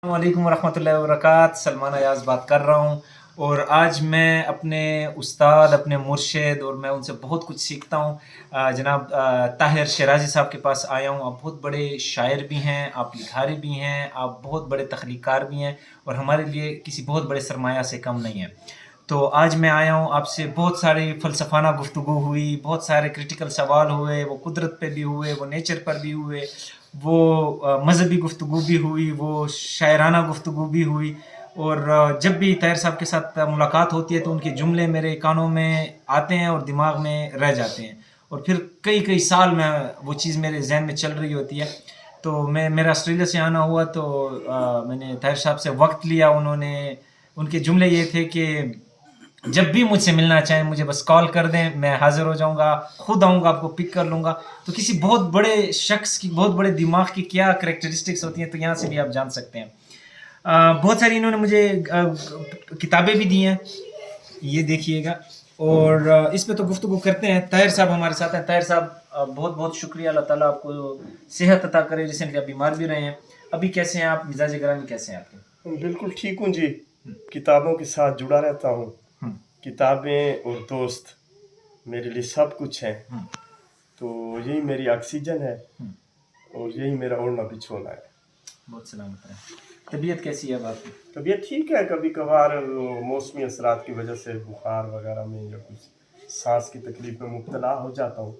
वालेकुम वरहमतुल्लाहि वबरकात। सलमान अयाज बात कर रहा हूँ और आज मैं अपने उस्ताद, अपने मुर्शिद और मैं उनसे बहुत कुछ सीखता हूँ। जनाब ताहिर शिराजी साहब के पास आया हूँ। आप बहुत बड़े शायर भी हैं, आप लिखारी भी हैं, आप बहुत बड़े तख्लीकार भी हैं और हमारे लिए किसी बहुत बड़े सरमाया से कम नहीं है। तो आज मैं आया हूँ, आपसे बहुत सारी फ़लसफ़ाना गुफ्तगू हुई, बहुत सारे क्रिटिकल सवाल हुए, वो कुदरत पे भी हुए, वो नेचर पर भी हुए, वो मज़हबी गुफ्तगू भी हुई, वो शायराना गुफ्तगू भी हुई। और जब भी ताहिर साहब के साथ मुलाकात होती है तो उनके जुमले मेरे कानों में आते हैं और दिमाग में रह जाते हैं और फिर कई कई साल में वो चीज़ मेरे जहन में चल रही होती है। तो मेरा ऑस्ट्रेलिया से आना हुआ तो मैंने ताहिर साहब से वक्त लिया। उनके जुमले ये थे कि जब भी मुझसे मिलना चाहें मुझे बस कॉल कर दें, मैं हाज़िर हो जाऊँगा, खुद आऊँगा, आपको पिक कर लूँगा। तो किसी बहुत बड़े शख्स की, बहुत बड़े दिमाग की क्या करैक्टरिस्टिक्स होती हैं, तो यहाँ से भी आप जान सकते हैं। बहुत सारी इन्होंने मुझे किताबें भी दी हैं, ये देखिएगा। और इस पे तो गुफ्तगू करते हैं। ताहिर साहब हमारे साथ हैं। ताहिर साहब, बहुत बहुत शुक्रिया। अल्लाह ताला आपको सेहत अता करे। रिसेंटली आप बीमार भी रहे हैं, अभी कैसे हैं आप? मिजाज ग्रामी कैसे हैं आपके? बिल्कुल ठीक हूँ जी। किताबों के साथ जुड़ा रहता हूँ। किताबें और दोस्त मेरे लिए सब कुछ है। तो यही मेरी ऑक्सीजन है और यही मेरा ओढ़ना बिछोना है। बहुत सलामत है। तबीयत कैसी है अब आपकी? तबीयत ठीक है। कभी कभार मौसमी असरात की वजह से बुखार वगैरह में या कुछ सांस की तकलीफ में मुब्तला हो जाता हूँ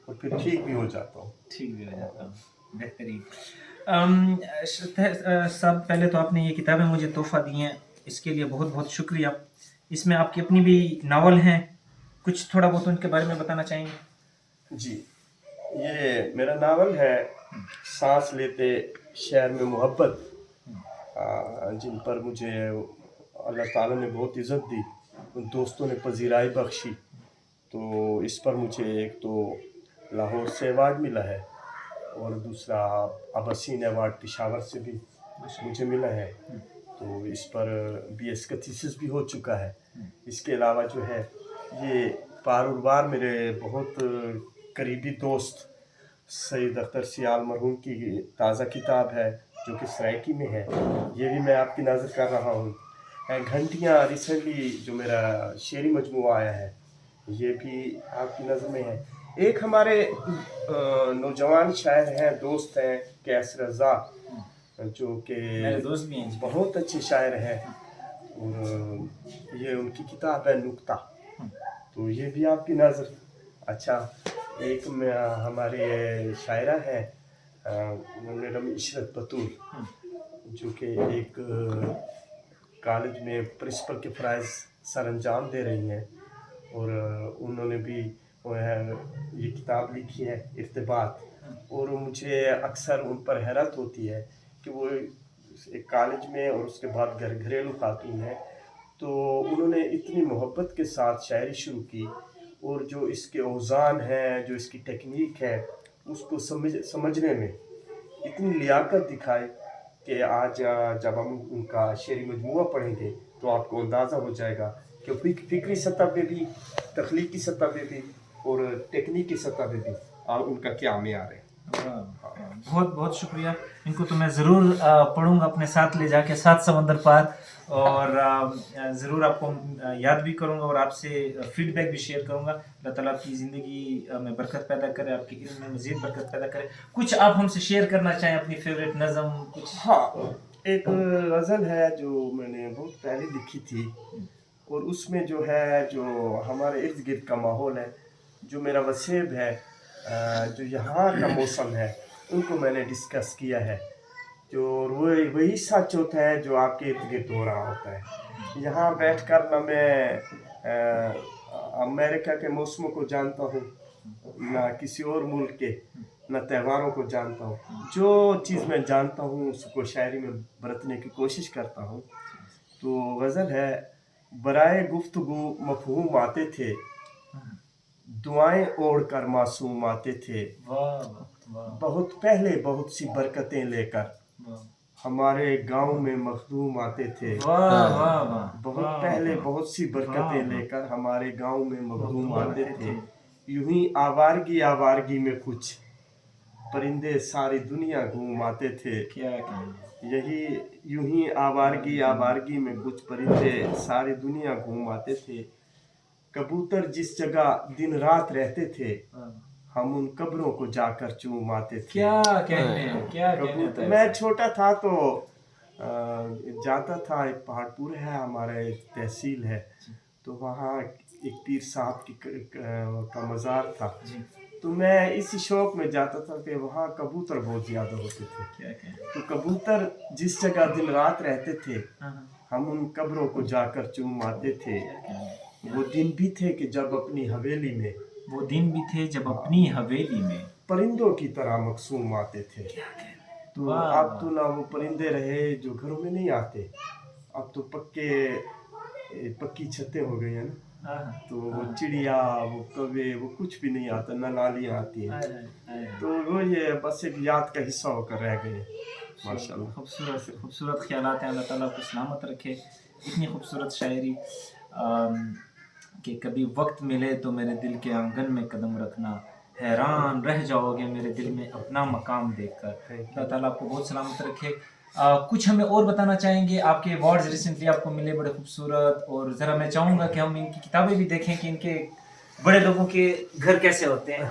और फिर ठीक भी हो जाता हूँ। ठीक भी हो जाता हूँ, बेहतरीन। साहब, पहले तो आपने ये किताबें मुझे तोहफ़ा दी हैं, इसके लिए बहुत बहुत शुक्रिया। इसमें आपकी अपनी भी नावल हैं, कुछ थोड़ा बहुत उनके बारे में बताना चाहेंगे? जी, ये मेरा नावल है सांस लेते शहर में मोहब्बत, जिन पर मुझे अल्लाह ताला ने बहुत इज़्ज़त दी, उन दोस्तों ने पजीराई बख्शी। तो इस पर मुझे एक तो लाहौर से अवार्ड मिला है और दूसरा अबसीन अवार्ड पेशावर से भी मुझे मिला है। तो इस पर BS का थीसिस भी हो चुका है। इसके अलावा जो है ये पारुलबार मेरे बहुत करीबी दोस्त सईद अख्तर सियाल मरहूम की ताज़ा किताब है जो कि सराइकी में है, ये भी मैं आपकी नज़र कर रहा हूँ। घंटियाँ रिसेंटली जो मेरा शेरी मजमूआ आया है, ये भी आपकी नज़र में है। एक हमारे नौजवान शायर हैं, दोस्त हैं, कैस रज़ा, जो कि दोस्त भी हैं, बहुत अच्छे शायर हैं और ये उनकी किताब है नुक्ता, तो ये भी आपकी नज़र। अच्छा, एक में हमारे शायरा है मैडम इशरत बतूल, जो कि एक कॉलेज में प्रिंसिपल के फ़राइज़ सर अंजाम दे रही हैं और उन्होंने भी ये किताब लिखी है इर्तिबात। और मुझे अक्सर उन पर हैरत होती है कि वो एक कॉलेज में और उसके बाद घरेलू खातून है, तो उन्होंने इतनी मोहब्बत के साथ शायरी शुरू की और जो इसके औज़ान हैं, जो इसकी टेक्निक है, उसको समझने में इतनी लियाकत दिखाई कि आज जब हम उनका शेरी मजमूआ पढ़ेंगे तो आपको अंदाज़ा हो जाएगा कि फ़िक्री सतह पे भी, तख्लीकी सतह पे भी और टेक्निकी सतह पे भी उनका क्या मेयार है। बहुत बहुत शुक्रिया। इनको तो मैं ज़रूर पढ़ूंगा अपने साथ ले जाके, 7 समंदर पार, और ज़रूर आपको याद भी करूंगा और आपसे फीडबैक भी शेयर करूंगा। अल्लाह ताला आपकी ज़िंदगी में बरकत पैदा करे, आपके इल्म में मज़ीद बरकत पैदा करे। कुछ आप हमसे शेयर करना चाहें, अपनी फेवरेट नज़म कुछ? हाँ, एक गज़ल है जो मैंने बहुत पहले लिखी थी और उसमें जो है, जो हमारे इर्द गिर्द का माहौल है, जो मेरा वसेब है, जो यहाँ का मौसम है, उनको मैंने डिस्कस किया है। जो वही सच होता है जो आपके इर्द गिर्द हो रहा होता है। यहाँ बैठ कर ना मैं अमेरिका के मौसमों को जानता हूँ, ना किसी और मुल्क के, ना त्योहारों को जानता हूँ। जो चीज़ मैं जानता हूँ उसको शायरी में बरतने की कोशिश करता हूँ। तो गज़ल है, बराए गुफ्तगू मफ़हूम आते थे, दुआएं ओढ़ कर मासूम आते थे, बहुत पहले बहुत सी बरकतें लेकर हमारे गांव में मखदूम आते थे। बहुत पहले बहुत सी बरकतें लेकर हमारे गांव में मखदूम आते थे। यूं ही आवारगी आवारगी में कुछ परिंदे सारी दुनिया घूम आते थे। क्या कहें। यही यूं ही आवारगी आवारगी में कुछ परिंदे सारी दुनिया घूम आते थे। कबूतर जिस जगह दिन रात रहते थे, हम उन कब्रों को जाकर चूम आते थे। क्या कहने हैं, क्या कहने कबूतर, हैं। मैं छोटा था तो जाता था, एक पहाड़पुर है हमारा, एक तहसील है, तो वहाँ एक पीर साहब का मज़ार था। तो मैं इसी शौक में जाता था कि वहाँ कबूतर बहुत ज़्यादा होते थे। क्या कहें। तो कबूतर जिस जगह दिन रात रहते थे, हम उन कब्रों को जाकर चूम आते थे। वो दिन भी थे कि जब अपनी हवेली में, वो दिन भी थे जब अपनी हवेली में परिंदों की तरह मकसूम आते थे। तो अब तो ना वो परिंदे रहे जो घरों में नहीं आते, अब तो पक्की छतें हो गई है ना, तो वो चिड़िया, वो कौवे, वो कुछ भी नहीं आता, ना नालियाँ आती हैं। तो वो ये बस एक याद का हिस्सा होकर रह गए। माशाल्लाह, खूबसूरत खूबसूरत ख्यालात हैं। अल्लाह ताला आपको सलामत रखे। इतनी खूबसूरत शायरी कि कभी वक्त मिले तो मेरे दिल के आंगन में कदम रखना, हैरान रह जाओगे मेरे दिल में अपना मकाम देखकर। अल्लाह ताला आपको बहुत सलामत रखे। कुछ हमें और बताना चाहेंगे? आपके अवार्ड्स रिसेंटली आपको मिले बड़े खूबसूरत, और ज़रा मैं चाहूँगा कि हम इनकी किताबें भी देखें कि इनके बड़े लोगों के घर कैसे होते हैं।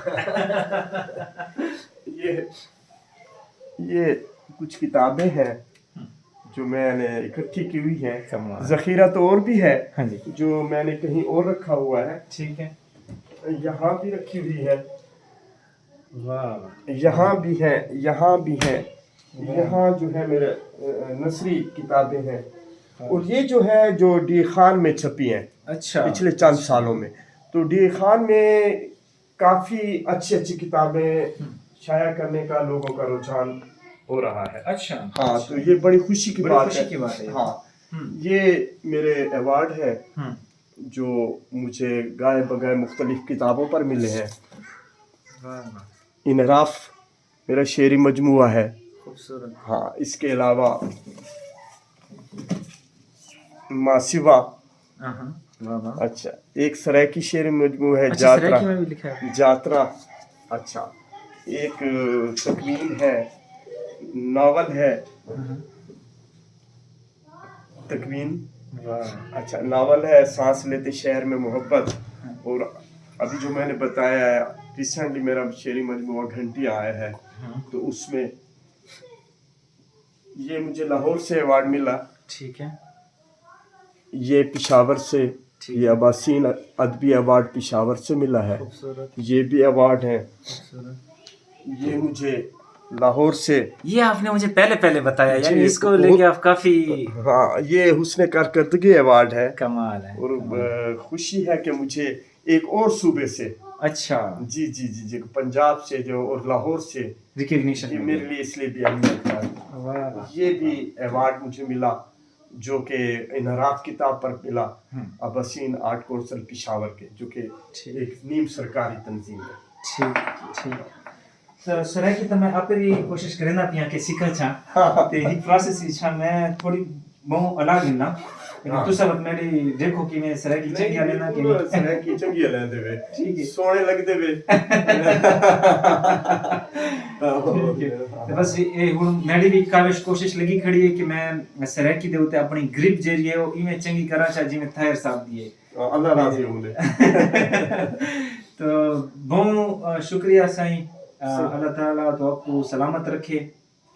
ये कुछ किताबें हैं जो मैंने इकट्ठी की हुई है। ज़ख़ीरा तो और भी है, हाँ जी, जो मैंने कहीं और रखा हुआ है। ठीक है। यहाँ भी रखी हुई है, वाह। यहाँ भी है, यहाँ भी है, यहाँ जो है मेरे नसरी किताबें हैं, और ये जो है जो डी खान में छपी हैं। अच्छा। पिछले चंद सालों में तो डी खान में काफ़ी अच्छी अच्छी किताबें शाया करने का लोगों का रुझान हो रहा है। अच्छा। हाँ, तो ये बड़ी खुशी की बात खुशी की बात है। हाँ, ये मेरे अवार्ड है जो मुझे गाए बगाए मुख्तलिफ किताबों पर मिले हैं। इनराफ मेरा शेरी मजमुआ है। खूबसूरत। हाँ, इसके अलावा मासिवा, अच्छा, एक सरायकी शेरी मजमू है। अच्छा, जात्रा में भी लिखा है। जात्रा, अच्छा, एक तकवीन है, नावल है, तकवीन, अच्छा, नावल है सांस लेते शहर में मोहब्बत, और अभी जो मैंने बताया है रिसेंटली मेरा शेरी मजमुआ घंटी आया है, तो उसमें ये मुझे लाहौर से अवार्ड मिला। ठीक है। ये पिशावर से, ये अब्बासीन अदबी अवार्ड पिशावर से मिला है। ये भी अवार्ड है। ये मुझे लाहौर से, ये आपने मुझे पहले बताया, यानी इसको लेके आप काफी। हाँ, ये हुस्न कारकर्दगी अवार्ड है। कमाल है। और खुशी है कि मुझे एक और सूबे से, अच्छा, जी जी जी जी, पंजाब से जो और लाहौर से रिकॉग्निशन मेरे लिए इसलिए भी अहमियत है। ये भी अवार्ड मुझे मिला जो कि इनराफ किताब पर मिला, अब्बासीन आर्ट कौंसिल पिशावर के, जो कि एक नीम सरकारी तंजीम है। ठीक। तो सरायकी तो मैं आपरी कोशिश करे ना पिया के सीखा छा, ते ही प्रोसेस छा मैं थोड़ी बहु अलग है ना, लेकिन तू सब मेरी देखो कि मैं सरायकी चंगी आ लेना कि सरायकी चंगी आ लेंदे वे, ठीक है, सोने लगदे वे। तो बस ये हुन मेरी भी कोशिश लगी खड़ी है कि मैं सरायकी दे उते अपनी ग्रिप जेरी है वो इवें चंगी करा चा जिवें थायर साहब दी है। अल्लाह राजी होले। तो बहुत शुक्रिया साईं, अल्लाह ताला तो आपको सलामत रखे,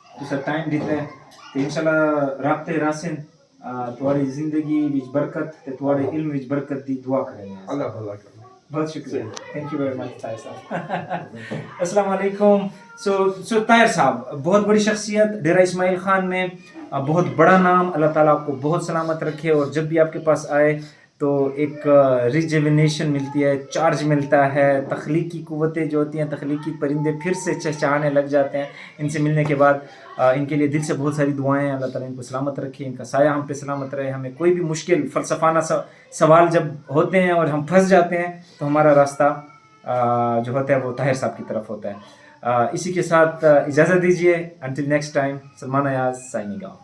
तुसा टाइम दिता है, तो इंशाल्लाह राब्ते रासिन तुम्हारी जिंदगी विच बरकत ते तुम्हारे इल्म विच बरकत दी दुआ करेंगे। अल्लाह भला करे। बहुत शुक्रिया, thank you very much Tahir साहब। अस्सलाम वालेकुम। सो ताहिर साहब बहुत बड़ी शख्सियत, डेरा इस्माइल खान में बहुत बड़ा नाम, अल्लाह ताला आपको बहुत सलामत रखे, और जब भी आपके पास आए तो एक रिजुविनेशन मिलती है, चार्ज मिलता है, तख्लीकी क़ुव्वतें जो होती हैं, तख्लीकी परिंदे फिर से चहचहाने लग जाते हैं इनसे मिलने के बाद। इनके लिए दिल से बहुत सारी दुआएं हैं, अल्लाह ताला इनको सलामत रखे, इनका साया हम पे सलामत रहे। हमें कोई भी मुश्किल फ़लसफ़ाना सवाल जब होते हैं और हम फंस जाते हैं तो हमारा रास्ता जो होता है वो ताहिर साहब की तरफ होता है। इसी के साथ इजाज़त दीजिए, until next time, Salman Ayaz signing off.